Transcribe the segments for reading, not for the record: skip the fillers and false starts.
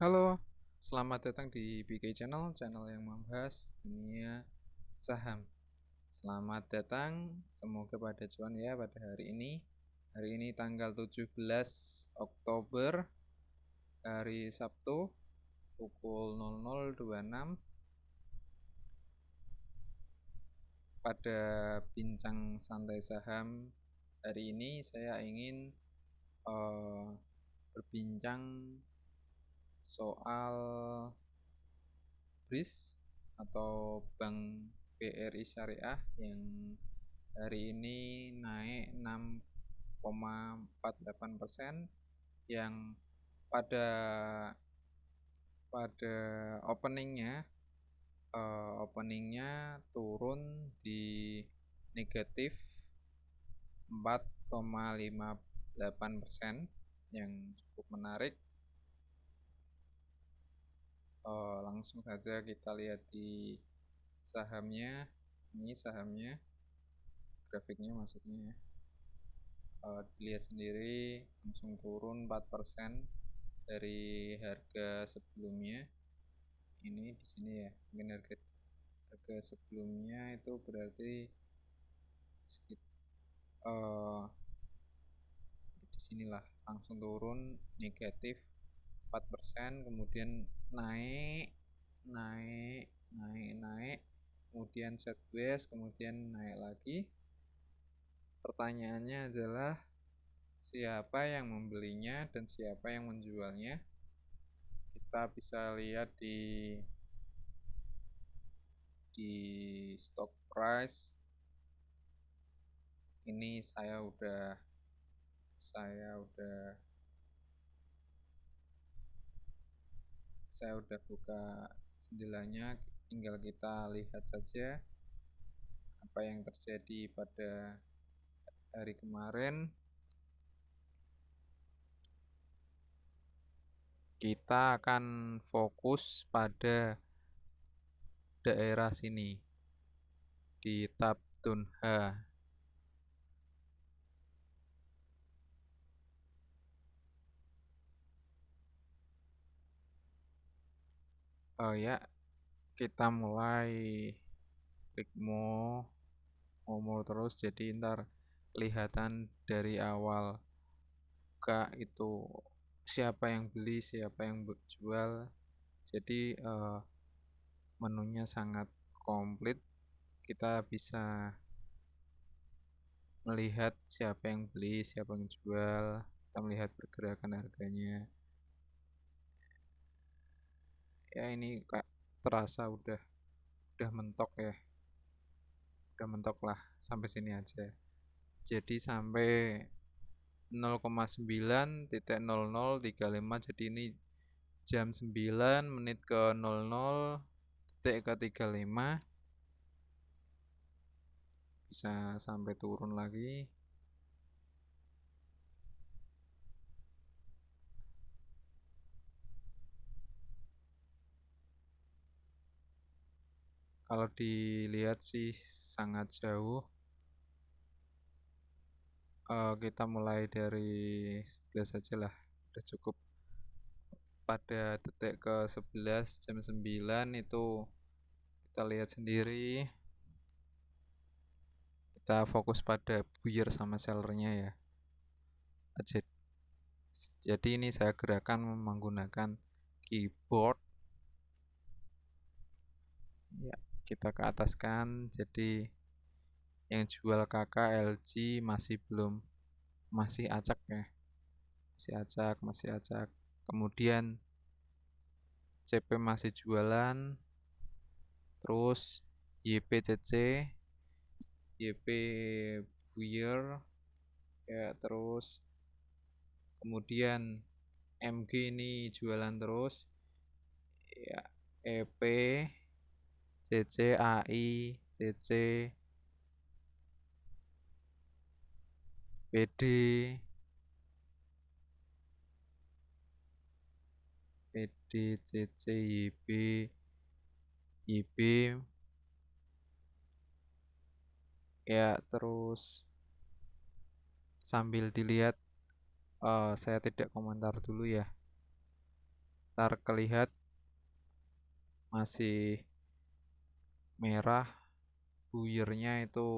Halo, selamat datang di BK Channel, channel yang membahas dunia saham. Selamat datang, semoga pada cuan ya pada hari ini. Hari ini tanggal 17 Oktober, hari Sabtu, pukul 00.26. Pada bincang santai saham hari ini saya ingin berbincang soal BRIS atau Bank BRI Syariah yang hari ini naik 6,48%, yang pada openingnya turun di negatif 4,58%, yang cukup menarik. Langsung saja kita lihat di sahamnya. Ini sahamnya, grafiknya maksudnya ya. Dilihat sendiri langsung turun 4% dari harga sebelumnya. Ini di sini ya, mungkin harga sebelumnya itu berarti di sinilah langsung turun negatif 4%, kemudian naik, kemudian sideways, kemudian naik lagi. Pertanyaannya adalah siapa yang membelinya dan siapa yang menjualnya. Kita bisa lihat di stock price. Ini saya udah buka jendelanya, tinggal kita lihat saja apa yang terjadi pada hari kemarin. Kita akan fokus pada daerah sini di Tabtun H. Ya, kita mulai klik mau terus, jadi ntar kelihatan dari awal buka itu siapa yang beli, siapa yang jual. Jadi menunya sangat komplit. Kita bisa melihat siapa yang beli, siapa yang jual. Kita melihat pergerakan harganya. Ya, ini kayak terasa udah mentok ya. Udah mentok lah sampai sini aja. Jadi sampai 0,9.0035, jadi ini jam 9 menit ke 00.35, bisa sampai turun lagi. Kalau dilihat sih sangat jauh. Kita mulai dari 11 saja lah, udah cukup. Pada detik ke 11 jam 9 itu kita lihat sendiri. Kita fokus pada buyer sama sellernya ya. Jadi ini saya gerakan menggunakan keyboard. Ya, kita ke ataskan. Jadi yang jual kakak LG masih acak ya. Masih acak. Kemudian CP masih jualan. Terus YPCC, YP buyer ya, terus kemudian MG ini jualan terus ya, EP, CC, AI, CC, PD, CC, YB ya. Terus sambil dilihat, saya tidak komentar dulu ya. terlihat masih merah, buyernya itu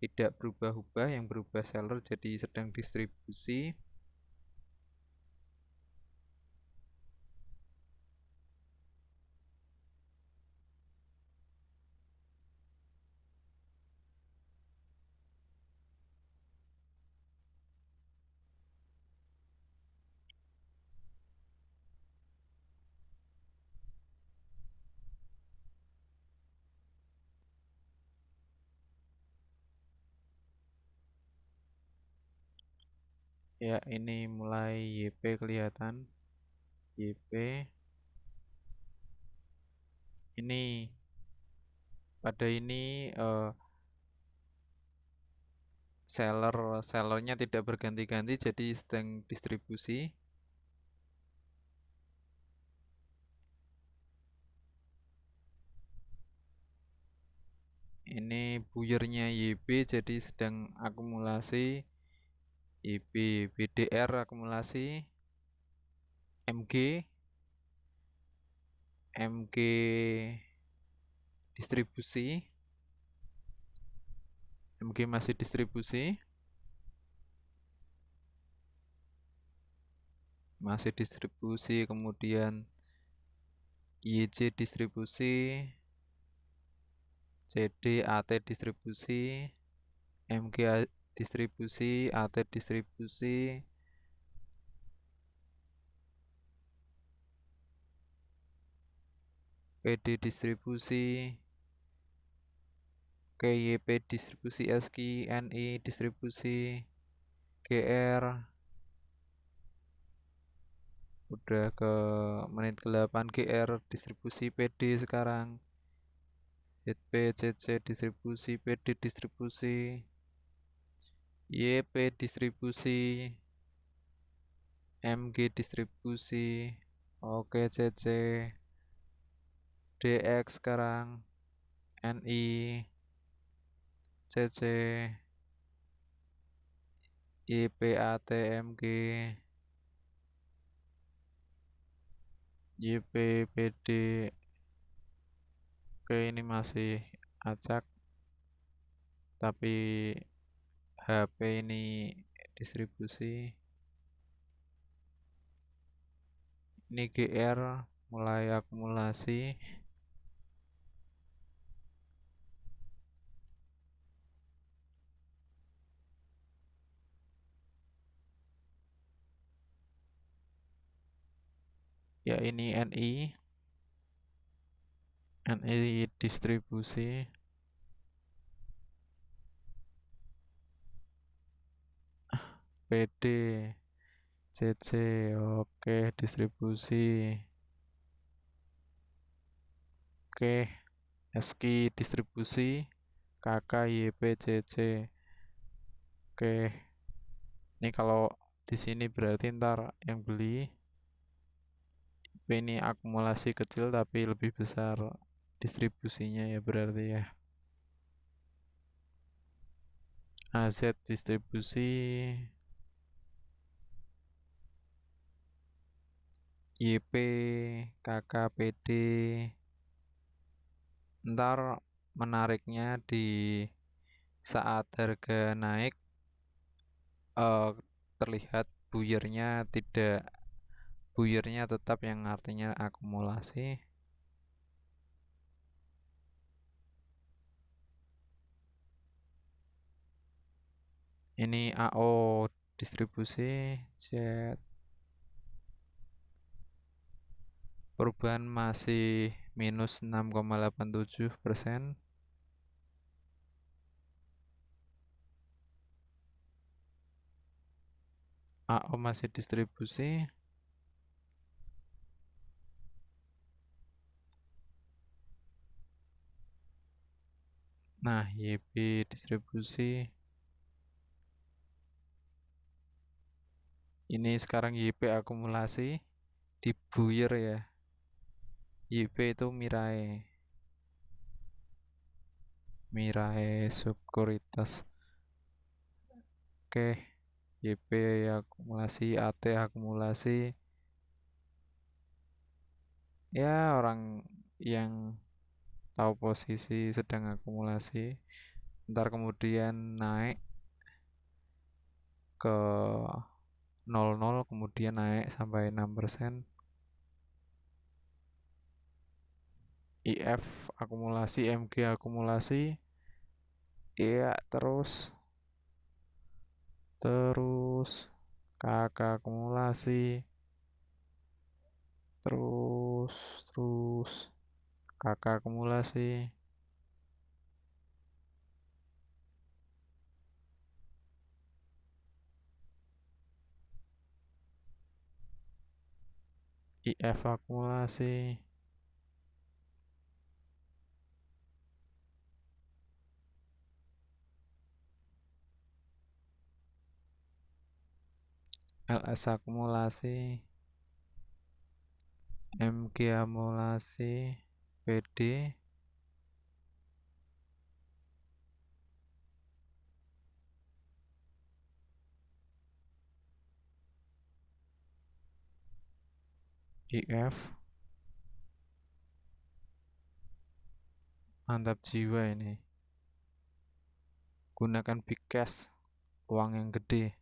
tidak berubah-ubah, yang berubah seller jadi sedang distribusi. Ya, ini mulai YP kelihatan. YP ini pada ini sellernya tidak berganti-ganti jadi sedang distribusi. Ini buyernya YB jadi sedang akumulasi. YB BDR akumulasi. MG distribusi. MG masih distribusi. Masih distribusi, kemudian YC distribusi. CD AT distribusi. MG distribusi, AT distribusi. PD distribusi. KYP distribusi, SKI, NI distribusi, GR udah ke menit ke-8. GR distribusi, PD sekarang, ZP, CC distribusi, PD distribusi, YP distribusi, MG distribusi, oke CC, DX sekarang, NI, CC, YPAT, MG, YP, PD. Oke, ini masih acak, tapi HP ini distribusi. Ini GR mulai akumulasi. Ya, ini NI distribusi. PD, CC, oke distribusi. Oke, SKI distribusi, KK, YP, CC. Oke, ini kalau di sini berarti ntar yang beli ini akumulasi kecil tapi lebih besar distribusinya ya berarti ya. AZ distribusi, YP, KK, PD. Ntar menariknya di saat harga naik terlihat buyernya tetap, yang artinya akumulasi. Ini AO distribusi, Z. Perubahan masih minus 6,87%. AO masih distribusi. Nah, YB distribusi. Ini sekarang YP akumulasi di buyer ya. YP itu Mirae Sekuritas. Oke, YP akumulasi, AT akumulasi. ya orang yang tahu posisi sedang akumulasi, ntar kemudian naik ke 00, kemudian naik sampai 6%. IF akumulasi, MG akumulasi, ya terus KK akumulasi, terus KK akumulasi, IF akumulasi, LS akumulasi, MG akumulasi, PD, IF, mantap jiwa ini. Gunakan big cash, uang yang gede.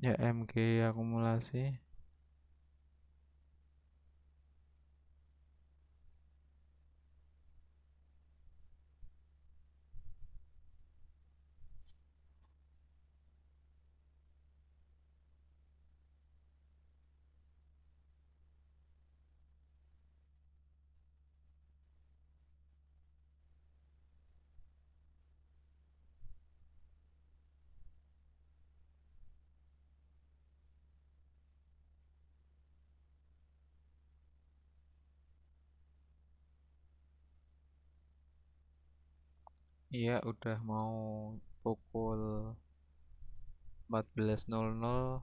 Ya MG akumulasi, iya udah mau pukul 14.00,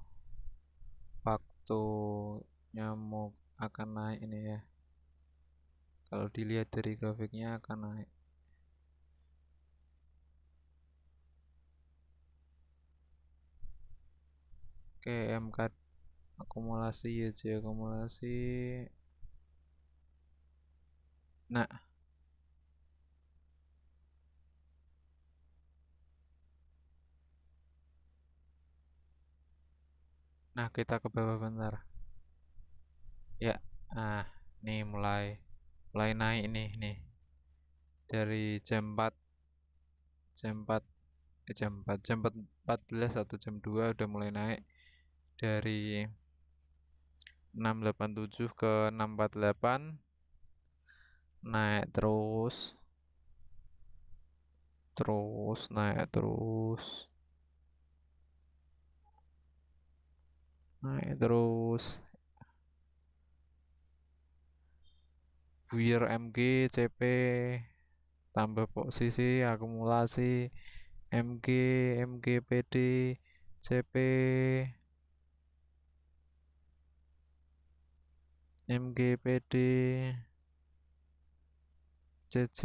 waktu nyamuk akan naik ini ya. Kalau dilihat dari grafiknya akan naik. Oke, MK akumulasi, YJ akumulasi. Nah, kita ke bawah bentar. Ya, nih mulai naik nih. Dari jam 4, jam 4, jam 14 atau jam 2 udah mulai naik dari 687 ke 648, naik naik terus. Buyer MG, CP, tambah posisi akumulasi, MG, PD, CP, MG, PD, CC,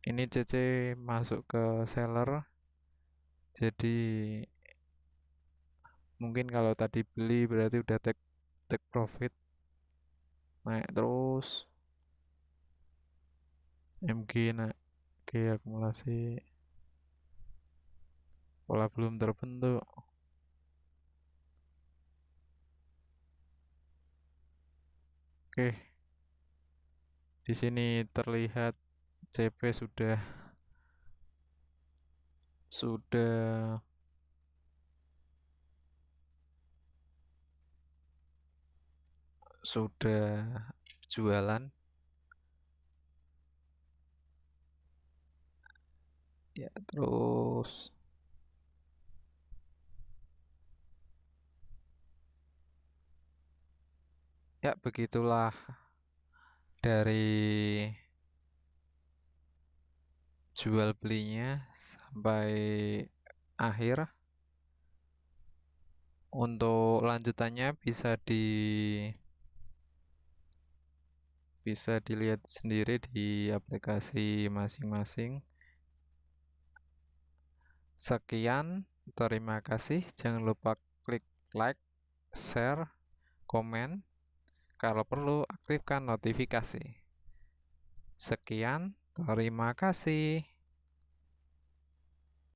ini CC masuk ke seller, jadi mungkin kalau tadi beli berarti udah take profit, naik terus. MG naik, G akumulasi, pola belum terbentuk. Oke, di sini terlihat CP sudah jualan. Ya, terus ya begitulah dari jual belinya sampai akhir. Untuk lanjutannya bisa dilihat sendiri di aplikasi masing-masing. Sekian, terima kasih. Jangan lupa klik like, share, komen. Kalau perlu, aktifkan notifikasi. Sekian, terima kasih.